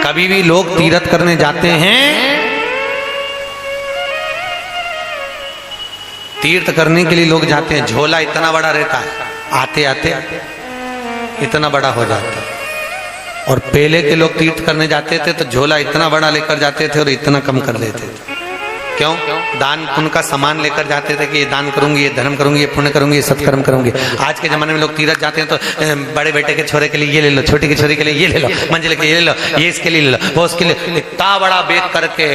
कभी भी लोग तीर्थ करने जाते हैं, तीर्थ करने के लिए लोग जाते हैं, झोला इतना बड़ा रहता है, आते आते इतना बड़ा हो जाता है। और पहले के लोग तीर्थ करने जाते थे तो झोला इतना बड़ा लेकर जाते थे और इतना कम कर लेते थे। क्यों? दान पुण्य का सामान लेकर जाते थे कि ये दान करूंगी, ये धर्म करूंगी, ये पुण्य करूंगी, ये सत्कर्म करूंगी। आज के जमाने में लोग तीर्थ जाते हैं तो बड़े बेटे के छोरे के लिए ये ले लो, छोटी की छोरी के लिए ये ले लो, मंजिल के ये ले लो, ये इसके लिए ले लो, वो उसके लिए, इतना बड़ा बेग करके।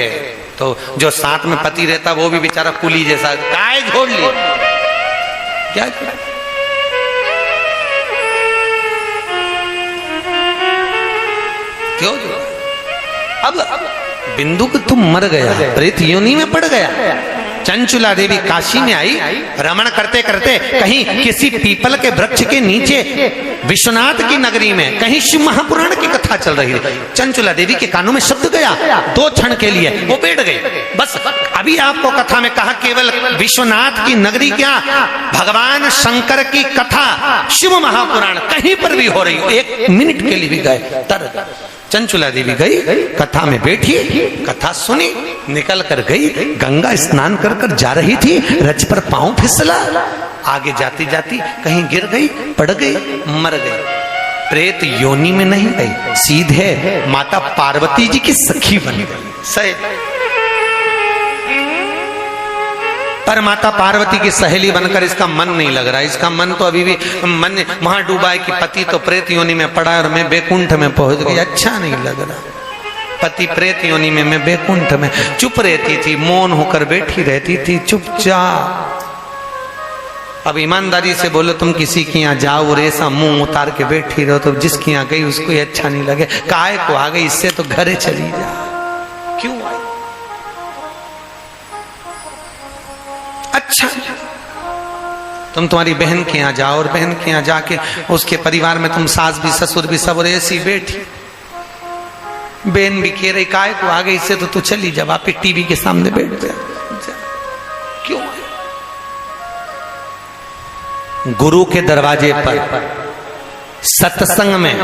तो जो साथ में पति रहता वो भी बेचारा कुली जैसा, काय छोड़ ली क्या? क्यों? अब बिंदु को तुम मर गया, प्रेत योनि में पड़ गया। चंचुला देवी काशी में आई, रमण करते करते कहीं किसी पीपल के वृक्ष के नीचे विश्वनाथ की नगरी में कहीं शिव महापुराण की कथा चल रही थी। चंचुला देवी के कानों में शब्द गया, 2 क्षण के लिए वो बैठ गए। बस अभी आपको कथा में कहा, केवल विश्वनाथ की नगरी क्या, भगवान शंकर की कथा शिव महापुराण कहीं पर भी हो रही हो, 1 मिनट के लिए भी गए तर। चंचुला देवी गई, कथा में बैठी, कथा सुनी, निकल कर गई, गंगा स्नान कर कर जा रही थी, रज पर पांव फिसला, आगे जाती जाती कहीं गिर गई, पड़ गई, मर गई। प्रेत योनि में नहीं गई, सीधे माता पार्वती जी की सखी बन गई। सही। पर माता पार्वती की सहेली बनकर इसका मन नहीं लग रहा, इसका मन तो अभी भी मन वहां डूबा है कि पति तो प्रेत योनि में पड़ा है और मैं बैकुंठ में पहुंच गई। अच्छा नहीं लग रहा, पति प्रेत योनि में, मैं बैकुंठ में। चुप रहती थी, मौन होकर बैठी रहती थी, चुपचाप। अब ईमानदारी से बोलो, तुम किसी के यहाँ जाओ और ऐसा मुंह उतार के बैठी रहो तो जिसके यहाँ गई उसको ही अच्छा नहीं लगे, काहे को आ गई, इससे तो घरे चली जा। क्यों आई? अच्छा, तुम तुम्हारी बहन के यहाँ जाओ और बहन के यहाँ जाके उसके परिवार में तुम सास भी ससुर भी सब, और ऐसी बैठी बहन भी कह रही काय को आ गई, इससे तो तू चली जा, वापस टीवी के सामने बैठ जा। क्यों? गुरु के दरवाजे पर, सत्संग में,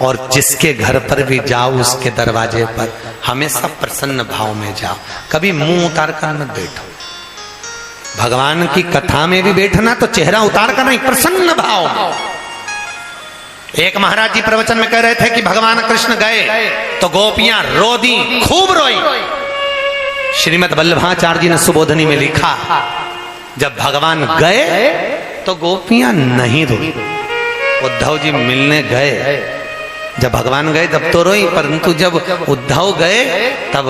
और जिसके घर पर भी जाओ उसके दरवाजे पर हमेशा प्रसन्न भाव में जाओ, कभी मुंह उतार कर मत बैठो। भगवान की कथा में भी बैठना तो चेहरा उतार कर नहीं, प्रसन्न भाव में। एक महाराज जी प्रवचन में कह रहे थे कि भगवान कृष्ण गए तो गोपियां रो दी, खूब रोई। श्रीमद् वल्लभाचार्य जी ने सुबोधनी में लिखा, जब भगवान गए तो गोपियां नहीं रोई। उद्धव जी मिलने गए, जब भगवान गए तब तो रोई, परंतु जब उद्धव गए तब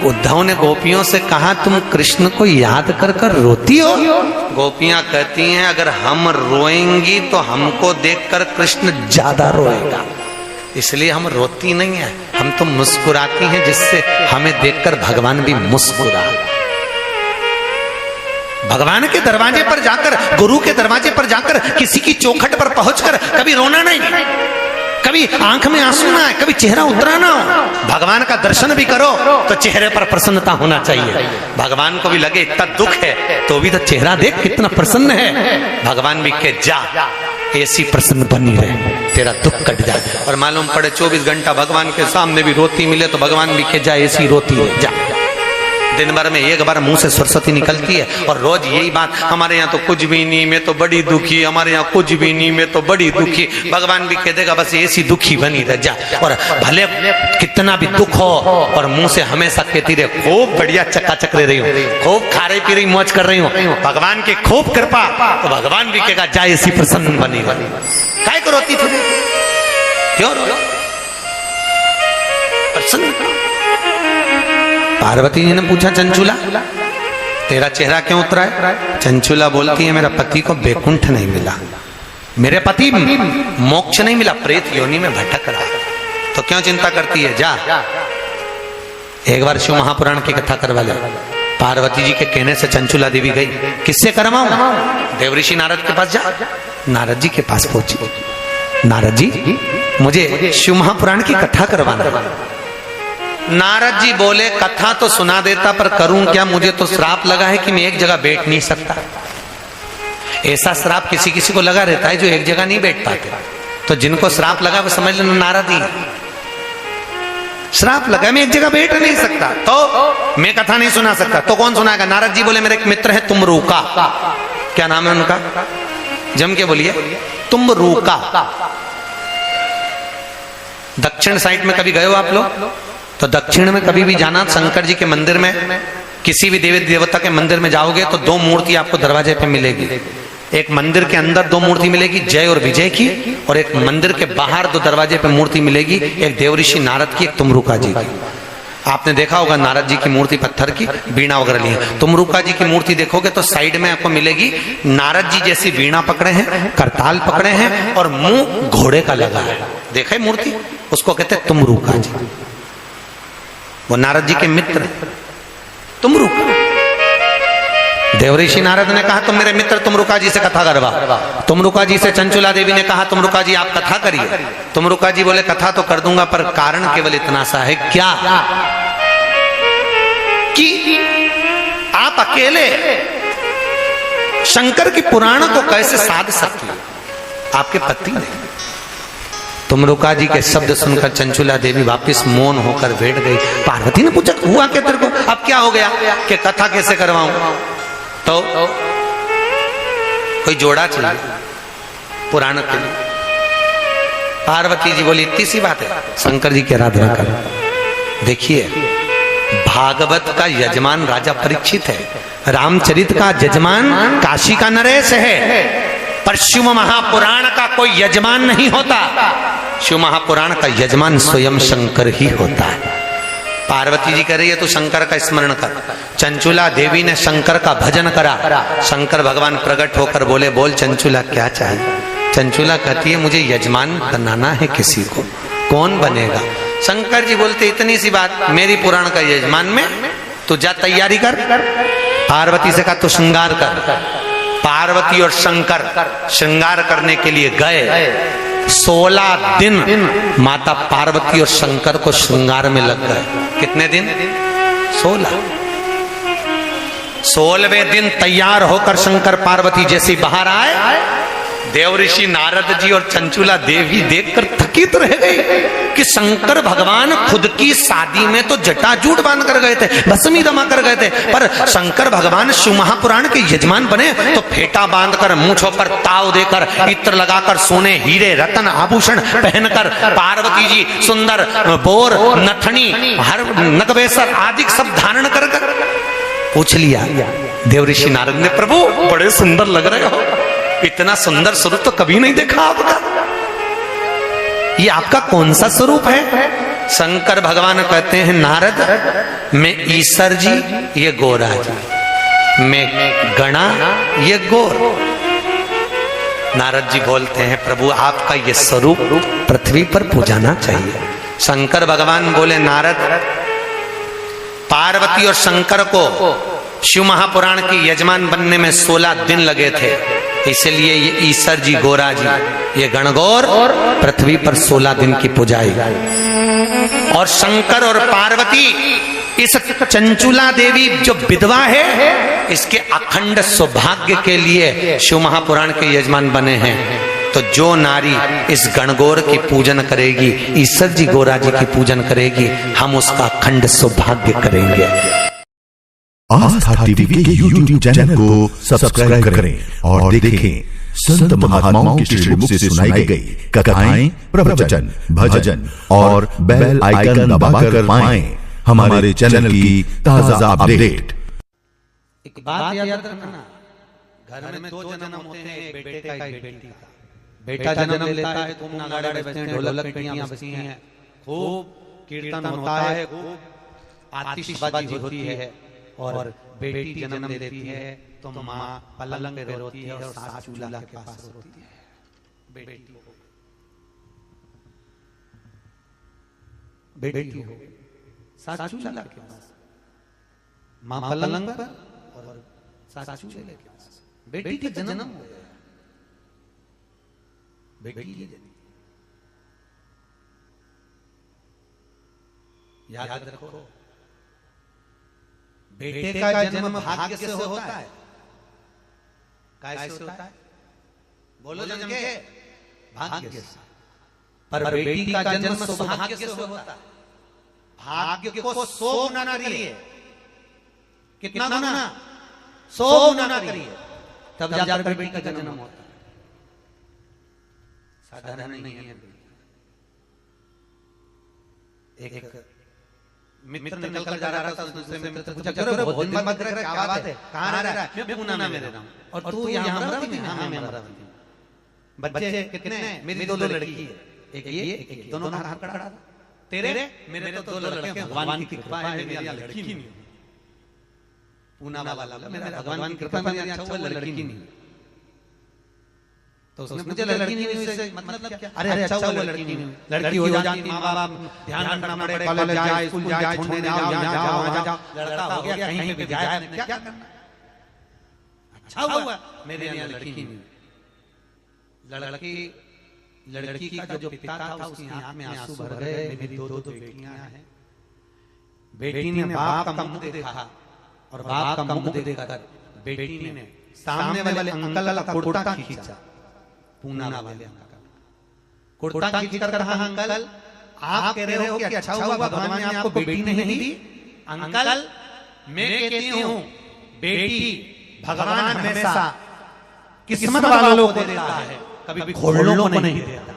उद्धव ने गोपियों से कहा, तुम कृष्ण को याद कर कर रोती हो? गोपियां कहती हैं, अगर हम रोएंगी तो हमको देखकर कृष्ण ज्यादा रोएगा, इसलिए हम रोती नहीं है, हम तो मुस्कुराती हैं, जिससे हमें देखकर भगवान भी मुस्कुरा। भगवान के दरवाजे पर जाकर, गुरु के दरवाजे पर जाकर, किसी की चौखट पर पहुंचकर कभी रोना नहीं, कभी आंख में आंसू ना है, कभी चेहरा उतराना हो। भगवान का दर्शन भी करो तो चेहरे पर प्रसन्नता होना चाहिए। भगवान को भी लगे इतना दुख है तो भी तो चेहरा देख कितना प्रसन्न है। भगवान भी के जा, ऐसी प्रसन्न बनी रहे, तेरा दुख कट जाए। और मालूम पड़े 24 घंटा भगवान के सामने भी रोती मिले तो भगवान भी के जा, ऐसी रोती है जा। दिन भर में एक बार मुंह से सरस्वती निकलती है, और रोज यही बात, हमारे यहाँ तो कुछ भी नहीं, मैं तो बड़ी दुखी, हमारे यहाँ कुछ भी नहीं, मैं तो बड़ी दुखी। भगवान भी कह देगा बस ऐसी दुखी बनी रह जा, और भले कितना भी दुख हो और मुंह से हमेशा कहती रहे, खूब बढ़िया चकाचक रह रही हूँ, खूब खा रही पी रही मौज कर रही हूँ, भगवान की खूब कृपा। तो भगवान भी कहेगा जा, ऐसी प्रसन्न बनी रही। काय को रोती थी? क्यों रो? प्रसन्न। पार्वती जी ने पूछा, चंचुला तेरा चेहरा क्यों उतरा है? चंचुला बोलती है, मेरा पति को बैकुंठ नहीं मिला, मेरे पति मोक्ष नहीं मिला, प्रेत योनि में भटक रहा। तो क्यों चिंता करती है? जा एक बार शिव महापुराण की कथा करवा ले। पार्वती जी के कहने से चंचुला देवी गई, किससे करवाऊं? देवऋषि नारद के पास जा। नारद जी के पास पहुंची, नारद जी मुझे शिव महापुराण की कथा करवाना। नारद जी बोले, कथा तो सुना देता पर करूं क्या, मुझे तो श्राप लगा है कि मैं एक जगह बैठ नहीं सकता। ऐसा श्राप किसी किसी को लगा रहता है जो एक जगह नहीं बैठ पाते, तो जिनको श्राप लगा वो समझ लेना नारद ही। श्राप लगा, मैं एक जगह बैठ नहीं सकता, तो मैं कथा नहीं सुना सकता, तो कौन सुनाएगा? नारद जी बोले मेरे एक मित्र है तुमरूका, क्या नाम है उनका? जम के बोलिए, तुमरूका। दक्षिण साइड में कभी गए हो आप लोग? तो दक्षिण में कभी भी जाना, शंकर जी के मंदिर में, किसी भी देवी देवता के मंदिर में जाओगे तो दो मूर्ति आपको दरवाजे पे मिलेगी। एक मंदिर के अंदर दो मूर्ति मिलेगी, जय और विजय की, और एक मंदिर के बाहर दो दरवाजे पे मूर्ति मिलेगी, एक देवऋषि नारद की, एक तुमरूका जी की। आपने देखा होगा नारद जी की मूर्ति पत्थर की, वीणा वगैरह ली है। तुमरूका जी की मूर्ति देखोगे तो साइड में आपको मिलेगी, नारद जी जैसी वीणा पकड़े हैं, करताल पकड़े हैं, और मुंह घोड़े का लगा है। देखा है मूर्ति? उसको कहते हैं तुमरूका जी। वो नारद जी के मित्र तुमरूका। देवऋषि नारद ने कहा तुम मेरे मित्र तुमरूका जी से कथा करवा। तुमरूका जी से चंचुला देवी ने कहा तुमरूका जी आप कथा करिए। तुमरूका जी बोले कथा तो कर दूंगा, पर कारण केवल इतना सा है, क्या कि आप अकेले शंकर की पुराण को कैसे साध सकती हो? आपके पति नहीं। तुमरूका जी के शब्द सुनकर चंचुला देवी वापस मौन होकर बैठ गई। पार्वती ने पूछा हुआ क्या तेरे को, अब क्या हो गया कि कथा कैसे करवाऊं? तो कोई जोड़ा चाहिए पुराण के लिए। पार्वती जी बोली इतनी सी बात है, शंकर जी की आराधना करो। देखिए भागवत का यजमान राजा परीक्षित है, रामचरित का यजमान काशी का नरेश है, पर शिव महापुराण का कोई यजमान नहीं होता। शिव महापुराण का यजमान स्वयं शंकर ही होता है। पार्वती जी कह रही है तू शंकर का स्मरण कर। चंचुला देवी ने शंकर का भजन करा। शंकर भगवान प्रकट होकर बोले बोल चंचुला क्या चाहिए? चंचुला कहती है मुझे यजमान बनाना है किसी को। कौन बनेगा? शंकर जी बोलते इतनी सी बात, मेरी पुराण का यजमान में तू जा तैयारी कर। पार्वती से कहा तू श्रृंगार कर। पार्वती और शंकर श्रृंगार करने के लिए गए। 16 दिन माता पार्वती और शंकर को श्रृंगार में लग गए। कितने दिन? 16। 16वें दिन तैयार होकर शंकर पार्वती जैसे बाहर आए, देवऋषि नारद जी और चंचुला देवी देखकर थकित रह गए कि शंकर भगवान खुद की शादी में तो जटाजूट बांध कर गए थे, भस्मी रमा कर गए थे, पर शंकर भगवान शिव महापुराण के यजमान बने तो फेटा बांधकर, मूंछों पर ताव देकर, इत्र लगाकर, सोने हीरे रतन आभूषण पहनकर, पार्वती जी सुंदर बोर नथनी हर नगवेसर आदि सब धारण कर पूछ लिया। देवऋषि नारद ने प्रभु बड़े सुंदर लग रहे हो, इतना सुंदर स्वरूप तो कभी नहीं देखा आपका, ये आपका कौन सा स्वरूप है? शंकर भगवान कहते हैं नारद मैं ईश्वर जी, ये गोरा जी, मैं गणा, ये गोर। नारद जी बोलते हैं प्रभु आपका ये स्वरूप पृथ्वी पर पूजाना चाहिए। शंकर भगवान बोले नारद पार्वती और शंकर को शिव महापुराण की यजमान बनने में 16 दिन लगे थे, इसलिए ये ईश्वर जी गोरा जी, ये गणगौर पृथ्वी पर 16 दिन की पुजाई। और शंकर और पार्वती इस चंचुला देवी जो विधवा है, इसके अखंड सौभाग्य के लिए शिव महापुराण के यजमान बने हैं। तो जो नारी इस गणगौर की पूजन करेगी, ईश्वर जी गोरा जी की पूजन करेगी, हम उसका अखंड सौभाग्य करेंगे। आस्था टीवी के यूट्यूब चैनल को सब्सक्राइब करें और देखें संत महात्माओं की श्रीमुख से सुनाई गई कथाएं, प्रवचन, भजन और बेल आइकन दबाकर पाएं हमारे चैनल की ताजा अपडेट। एक बात याद रखना, घर में 2 जन्म होते हैं, एक बेटे का एक बेटी का। बेटा जन्म लेता है तो नगाड़े बजते हैं, ढोलक पेटियां बजती हैं, खूब कीर्तन होता है, खूब आतिशबाजी होती है। और बेटी जन्म लेती है तो माँ पलंग पे रोती है और सास चूल्हा के पास रोती है। बेटी हो सास चूल्हा के पास, माँ पलंग पर और सास चूल्हे के पास। बेटी का जन्म हो गया, बेटी याद रखो बेटे का जन्म भाग्य से होता है। कैसे होता है? बोलो जम के, भाग्य से। पर बेटी का जन्म सौभाग्य से होता है। भाग्य को 100 गुना करिए। कितना गुना? 100 गुना करिए, तब जाकर बेटी का जन्म होता है। साधारण नहीं है। एक मित्र निकल कर जा रहा था, दूसरे मित्र से पूछा, चलो बहुत दिन बाद रह रहा है, क्या बात है, कहाँ रह रहा है? मैं पूना में रह रहा हूँ। और तू यहाँ अमरावती में? हाँ, मैं अमरावती में। बच्चे कितने हैं? मेरी 2 लड़की है, एक ये एक ये, दोनों हाथ खड़ा था। तेरे? मेरे तो 2 लड़के, भगवान की कृपा है, मेरी लड़की नहीं। पूना वाला मेरा भगवान की कृपा, मेरी अच्छा लड़की नहीं। तो उसने मुझे लड़की नहीं हुई, इससे मतलब क्या? अरे अच्छा वो लड़की नहीं हुई, लड़की हो जाती माँ बाप ध्यान रखना पड़े, कॉलेज जाए, स्कूल जाए, छोड़ने जाओ, यहाँ जाओ, लड़का हो गया कहीं पे जाए, क्या करना? अच्छा हुआ मेरे यहाँ लड़की नहीं हुई। लड़की का जो पिता था उसकी आंख में आंसू भर गए। मेरी 2 बेटियां हैं। बेटी ने बाप का मुंह देखा और बाप का मुंह देखकर बेटी ने सामने वाले अंकल का कुर्ता खींचा। पूना वाले अंकल कुर्ता खींच कर कहा, अंकल आप कह रहे हो कि अच्छा हुआ भगवान ने आपको बेटी नहीं दी? अंकल मैं कहती हूँ बेटी भगवान हमेशा किस्मत वालों को देता है, कभी घोड़ों को नहीं देता।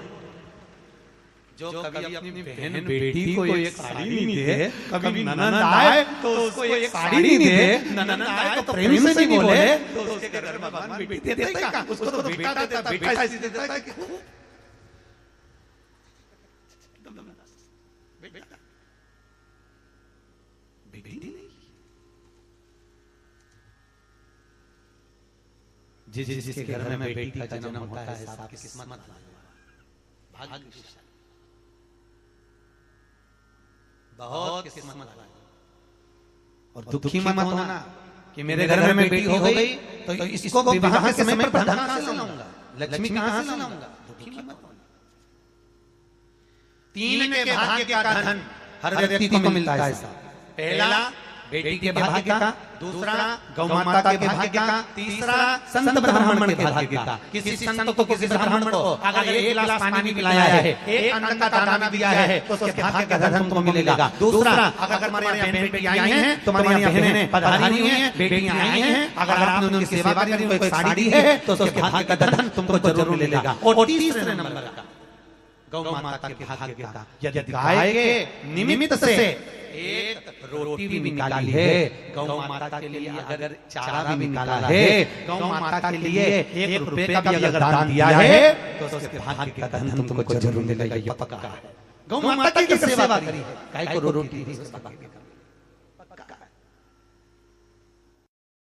जो कभी अपनी बहन बेटी को एक साड़ी नहीं दे, कभी ननद आए तो उसको एक साड़ी नहीं दे, ननद आए तो प्रेम से नहीं बोले, तो उसके घर में भगवान बेटी देता है क्या? उसको तो बेटा देता है, बेटा ऐसे देता है कि बेटी नहीं। जिसके घर में बेटी का जन्म होता है, सबकी किस्मत भाग्यशाली, बहुत किस्मत वाला। और दुखी मत होना कि मेरे घर में बेटी हो गई तो इसको विवाह के समय पर धन कहां से लाऊंगा, लक्ष्मी कहां से लाऊंगा? दुखी मत होना। 3 के भाग्य का धन हर व्यक्ति को मिलता है। पहला बेटी के भाग्य का, दूसरा गौ माता के भाग्य का, तीसरा संत ब्राह्मण के भाग्य का। किसी संत को, किसी ब्राह्मण को अगर 1 गिलास पानी भी पिलाया है, 1 अन्न का दाना भी दिया है, तो उसके भाग्य का धन तुमको मिलेगा। दूसरा, अगर तुम्हारे यहाँ बेटियां आई हैं, तुम्हारी यहाँ बहनें पधारी हुई हैं, बेटियां आई हैं, अगर आपने उनकी सेवा करी, कोई साड़ी है, तो उसके भाग्य का धन तुमको जरूर मिलेगा। और तीसरे नंबर का गौ माता के भाग्य का, यदि गाय के निमित्त से एक रोटी भी निकाली है, गौ माता के लिए अगर चारा भी निकाला है, गौ माता के लिए 1 रुपए का भी अगर दान दिया है, तो उसके भाग्य का धन तुमको जरूर मिलेगा, ये पक्का है। गौ माता की सेवा करी है, गाय को रोटी दी, उसका भाग्य का